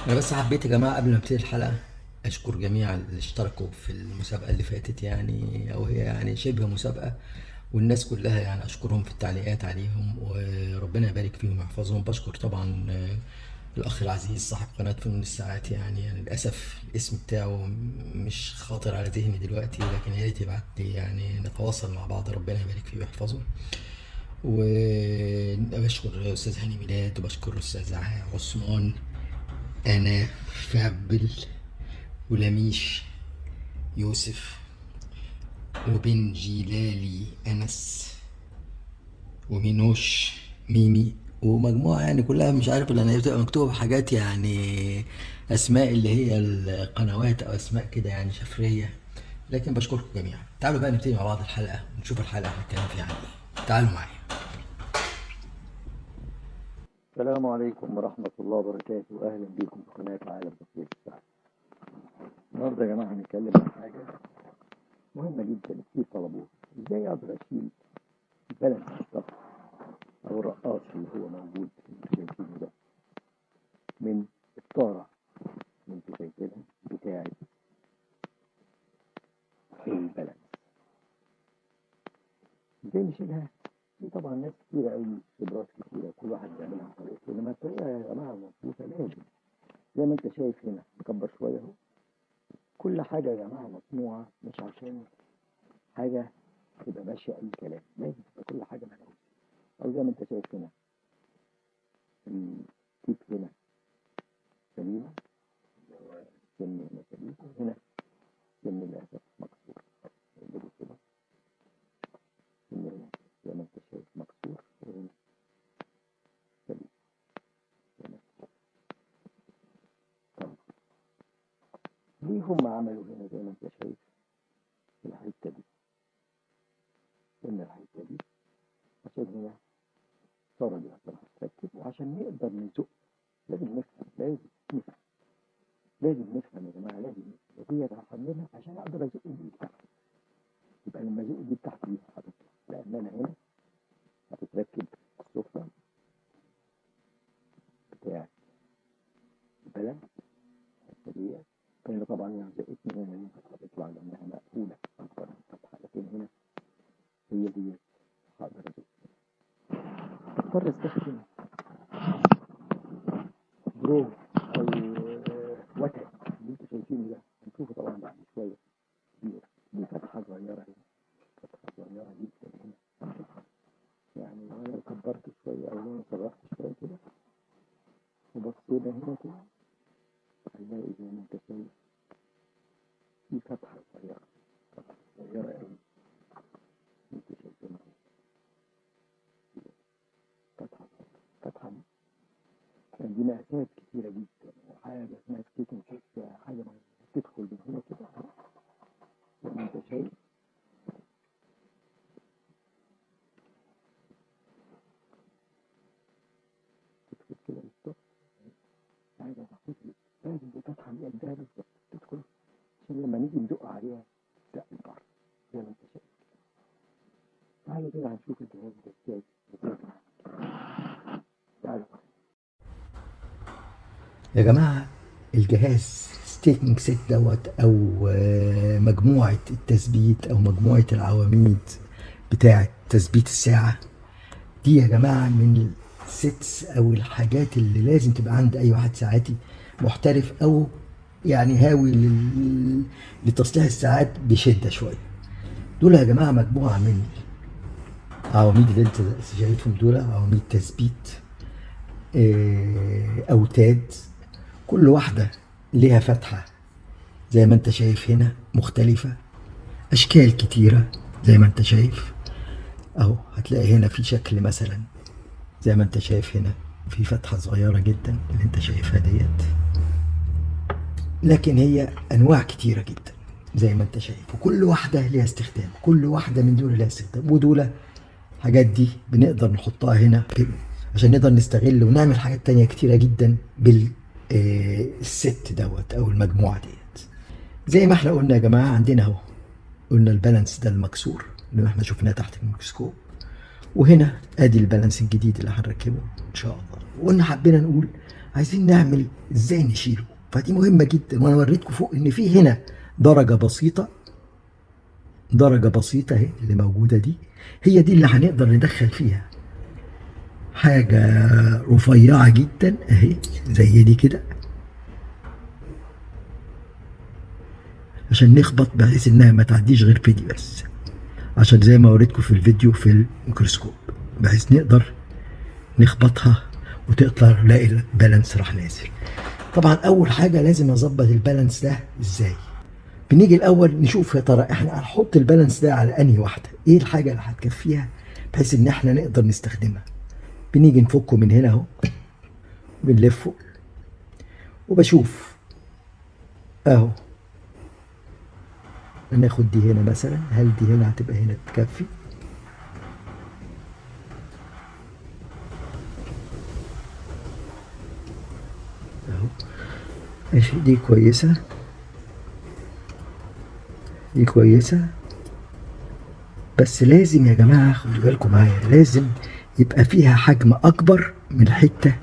انا بس حبيت يا جماعه قبل ما ابتدي الحلقه اشكر جميع اللي اشتركوا في المسابقه اللي فاتت، يعني او هي يعني شبه مسابقه، والناس كلها يعني اشكرهم في التعليقات عليهم، وربنا يبارك فيهم ويحفظهم. بشكر طبعا الاخ العزيز صاحب قناه فنون الساعات، يعني للاسف الاسم بتاعه مش خاطر على ذهني دلوقتي، لكن يا ريت يبعت لي يعني نتواصل مع بعض. ربنا يبارك فيه ويحفظه. وبشكر استاذ هاني ميلاد، وبشكر استاذ عثمان، انا فابل، ولميش يوسف، وبن جيلالي انس، ومينوش ميمي، ومجموعة يعني كلها مش عارف، لان هي بتبقى مكتوبة حاجات يعني اسماء اللي هي القنوات او اسماء كده يعني شفرية. لكن بشكركم جميعا. تعالوا بقى نبتدي مع بعض الحلقة ونشوف الحلقة هنتكلم فيها عن ايه. تعالوا معايا. السلام عليكم ورحمة الله وبركاته. أهلا بكم في قناة عالم تطوير الساعة. النهاردة يا جماعة هنتكلم عن حاجة مهمة جدا كتير طلبوها. إزاي أقدر أشيل البالانس الضغط أو الرقاص اللي هو موجود اللي انتوا شايفينه ده من الطارة اللي انتوا شايفينها بتاعة البالانس. إزاي نشيلها؟ في طبعا ناس كتيرة أوي، خبرات كتيرة، كل واحد بيعملها بطريقته، إنما الطريقة يا جماعة مظبوطة لازم زي ما أنت شايف هنا مكبر شوية أهو. كل حاجة يا جماعة مصنوعة مش عشان حاجة تبقى ماشية أي كلام، لازم تبقى كل حاجة مدروسة. أو زي ما أنت شايف هنا التيب هنا سليمة، السن هنا سليم، هنا سن للأسف مكسور. نقلبه كده، سن هنا زي ما أنت شايف مكسور، وهنا سليم هنا. طب ليه هم عملوا هنا زي ما أنت شايف الحتة دي؟ قلنا الحتة دي عشان هنا الصورة دي أصلا هتتركب، وعشان نقدر نزق لازم نفهم، لازم نفهم يا جماعة، لازم نفهم ديت هحملها عشان أقدر أزق دي تحت. يبقى لما أزق دي تحت دي هتطلع، لأن أنا هنا هتتركب السفرة بتاعت البلد الحته. فهنا طبعا يعني زقتني هنا، ينفع هتطلع لأنها مقفولة أكتر من فتحة، لكن هنا هي ديت هقدر أزق. أضطر أستخدم برو أو وتد اللي أنتوا شايفينه ده، هنشوفه طبعا بعد شوية كبير. دي فتحة صغيرة هنا، فتحة صغيرة جدا هنا، يعني لو أنا كبرت شوية أو لو أنا صرفت شوية كده وبصينا هنا كده هنلاقي زي ما أنت شايف في فتحة صغيرة، فتحة صغيرة أوي أنتوا شايفينها. فتحة فتحة دي يعني دي مقاسات كتيرة جدا، وحاجة اسمها ستيتنج كيس، حاجة تدخل من هنا كده زي ما أنت شايف. تدخل كده بالظبط، حاجة تحطيك لازم الفتحة دي قدها بالظبط تدخل، عشان لما نيجي ندق عليها تدق لبره زي ما أنت شايف. تعالوا كده هنشوف الجهاز ده ازاي. تعالوا. يا جماعة الجهاز ستيكنج سيت دوت او مجموعة التثبيت او مجموعة العواميد بتاعة تثبيت الساعة دي يا جماعة من السيتس او الحاجات اللي لازم تبقى عند اي واحد ساعاتي محترف او يعني هاوي لتصليح الساعات بشدة شوية. دول يا جماعة مجموعة من عواميد اللي انت شايفهم، دول عواميد تثبيت اوتاد، كل واحدة ليها فتحة زي ما انت شايف هنا مختلفة، اشكال كتيرة زي ما انت شايف اهو. هتلاقي هنا في شكل مثلا زي ما انت شايف هنا في فتحة صغيرة جدا اللي انت شايفها ديت، لكن هي انواع كتيرة جدا زي ما انت شايف، وكل واحدة ليها استخدام، كل واحدة من دول ليها استخدام. ودول حاجات دي بنقدر نحطها هنا عشان نقدر نستغل ونعمل حاجات تانية كتيرة جدا بالست دوت او المجموعة ديت. زي ما احنا قلنا يا جماعة، عندنا اهو قلنا البالانس ده المكسور اللي احنا شفناه تحت الميكروسكوب، وهنا ادي البالانس الجديد اللي هنركبه ان شاء الله. وقلنا حبينا نقول عايزين نعمل ازاي نشيله. فدي مهمه جدا، وانا وريتكم فوق ان في هنا درجه بسيطه، درجه بسيطه اهي اللي موجوده دي، هي دي اللي هنقدر ندخل فيها حاجه رفيعه جدا اهي زي دي كده، عشان نخبط بحيث انها ما تعديش غير في دي بس، عشان زي ما وريتكم في الفيديو في الميكروسكوب، بحيث نقدر نخبطها وتقدر نلاقي البالانس راح نازل. طبعا اول حاجه لازم اظبط البالانس ده ازاي. بنيجي الاول نشوف يا ترى احنا هنحط البالانس ده على انهي واحده، ايه الحاجه اللي هتكفيها بحيث ان احنا نقدر نستخدمها. بنيجي نفكه من هنا اهو، بنلفه وبشوف اهو، ناخد دي هنا مثلا، هل دي هنا هتبقى هنا تكفي؟ اهو ماشي، دي كويسه، دي كويسه، بس لازم يا جماعه خدوا بالكم معايا، لازم يبقى فيها حجم اكبر من الحته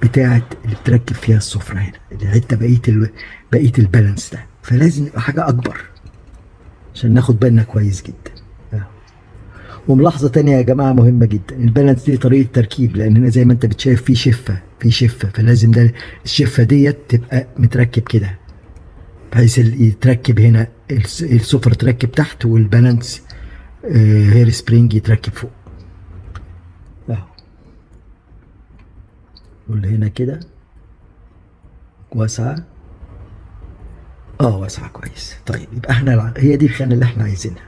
بتاعه اللي بتركب فيها السفره هنا، الحته بقيه البالانس ده، فلازم يبقى حاجه اكبر عشان ناخد بالنا كويس جدا. وملاحظه تانية يا جماعه مهمه جدا، البالانس دي طريقه تركيب، لان هنا زي ما انت بتشايف في شفه، في شفه، فلازم ده الشفه ديت تبقى متركب كده، بحيث يتركب هنا السفر تركب تحت، والبالانس هير سبرينج يتركب فوق اهو. واللي هنا كده واسعه، واسعه كويس. طيب يبقى احنا هي دي الخانه اللي احنا عايزينها،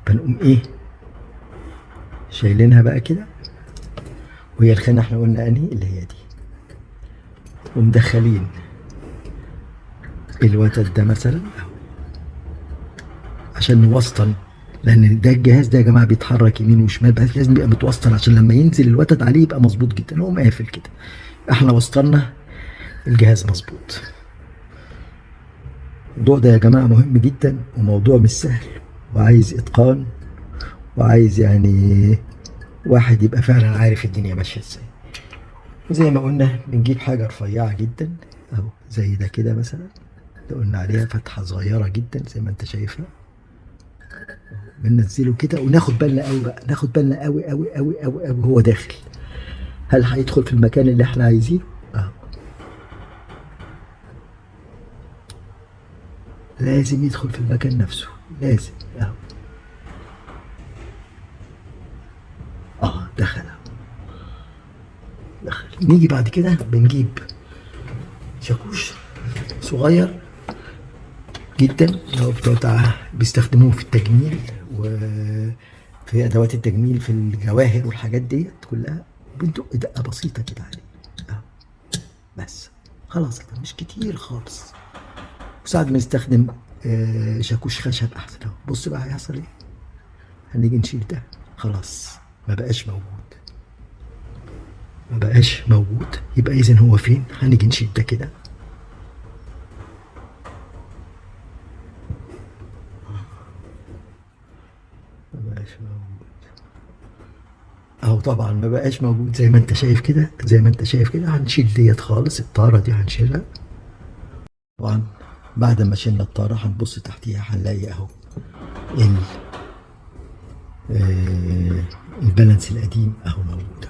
فنقوم ايه شايلينها بقى كده، وهي الخانه احنا قلنا انهي اللي هي دي، ومدخلين الوتد ده مثلا اهو عشان نوسطن، لان ده الجهاز ده يا جماعه بيتحرك يمين وشمال، بس لازم يبقى متوسطن عشان لما ينزل الوتد عليه يبقى مظبوط جدا، نقوم قافل كده، احنا وسطنا الجهاز مظبوط. الموضوع ده يا جماعه مهم جدا، وموضوع مش سهل، وعايز اتقان، وعايز يعني واحد يبقى فعلا عارف الدنيا ماشيه ازاي. وزي ما قلنا بنجيب حاجه رفيعه جدا اهو زي ده كده مثلا، اللي قلنا عليها فتحه صغيره جدا زي ما انت شايفها، بننزله كده وناخد بالنا قوي بقى، ناخد بالنا قوي قوي قوي قوي قوي هو داخل، هل هيدخل في المكان اللي احنا عايزينه؟ لازم يدخل في المكان نفسه، لازم اهو. دخل اهو، دخل. نيجي بعد كده بنجيب شاكوش صغير جدا، اللي هو بتاع بيستخدموه في التجميل وفي ادوات التجميل في الجواهر والحاجات ديت كلها، بندق دقه بسيطه كده عليه اهو، بس خلاص كده، مش كتير خالص. وساعات بنستخدم شاكوش خشب احسن اهو. بص بقى هيحصل ايه، هنيجي نشيل ده خلاص ما بقاش موجود، ما بقاش موجود، يبقى اذا هو فين؟ هنيجي نشيل ده كده، ما بقاش موجود اهو. طبعا ما بقاش موجود زي ما انت شايف كده، زي ما انت شايف كده. هنشيل ديت خالص، الطاره دي هنشيلها. طبعا بعد ما شلنا الطاره هنبص تحتيها هنلاقي اهو البالانس القديم اهو موجود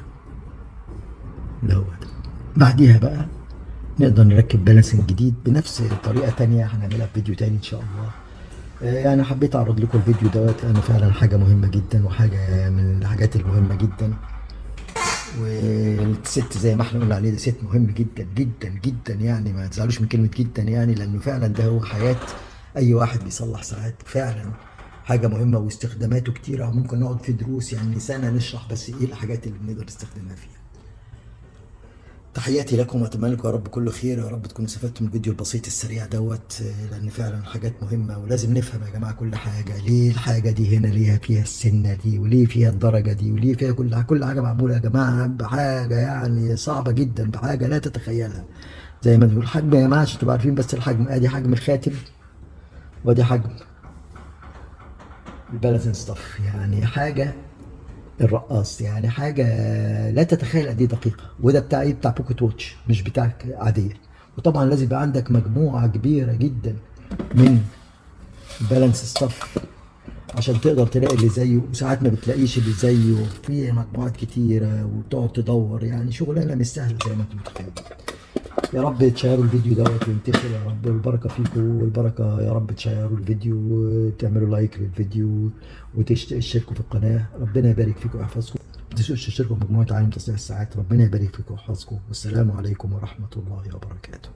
دوت. بعديها بقى نقدر نركب بالانس جديد بنفس طريقه تانية هنعملها في فيديو تاني ان شاء الله. يعني حبيت اعرض لكم الفيديو دوت، لانه فعلا حاجه مهمه جدا، وحاجه من الحاجات المهمه جدا. والست زي ما احنا قلنا عليه ده ست مهم جدا جدا جدا، يعني ما تزعلوش من كلمه جدا، يعني لانه فعلا ده هو حياه اي واحد بيصلح ساعات، فعلا حاجه مهمه واستخداماته كتيره، وممكن نقعد في دروس يعني سنه نشرح بس ايه الحاجات اللي بنقدر نستخدمها فيها. تحياتي لكم، واتمنى لكم يا رب كل خير، يا رب تكونوا استفدتوا من الفيديو البسيط السريع دوت، لان فعلا حاجات مهمه، ولازم نفهم يا جماعه كل حاجه، ليه الحاجه دي هنا ليها فيها السنه دي، وليه فيها الدرجه دي، وليه فيها كل حاجه معموله يا جماعه بحاجه يعني صعبه جدا، بحاجه لا تتخيلها. زي ما نقول الحجم يا جماعه عشان تبقوا عارفين، بس الحجم ادي حجم الخاتم، وادي حجم البالانس ستاف، يعني حاجه الرقاص، يعني حاجة لا تتخيل قد ايه دقيقة. وده بتاع ايه؟ بتاع بوكيت واتش، مش بتاعك عادية. وطبعا لازم يبقى عندك مجموعة كبيرة جدا من بالانس ستاف عشان تقدر تلاقي اللي زيه، وساعات ما بتلاقيش اللي زيه في مجموعات كتيرة وتقعد تدور. يعني شغلانة مش سهلة زي ما انتم متخيلين. يا رب تشيروا الفيديو دوت وينتشر يا رب، والبركة فيكم والبركة يا رب. تشيروا الفيديو وتعملوا لايك للفيديو وتشتركوا في القناة. ربنا يبارك فيكم ويحفظكم. ما تنسوش تشتركوا في مجموعة عالم تصنيع الساعات. ربنا يبارك فيكم ويحفظكم، والسلام عليكم ورحمة الله وبركاته.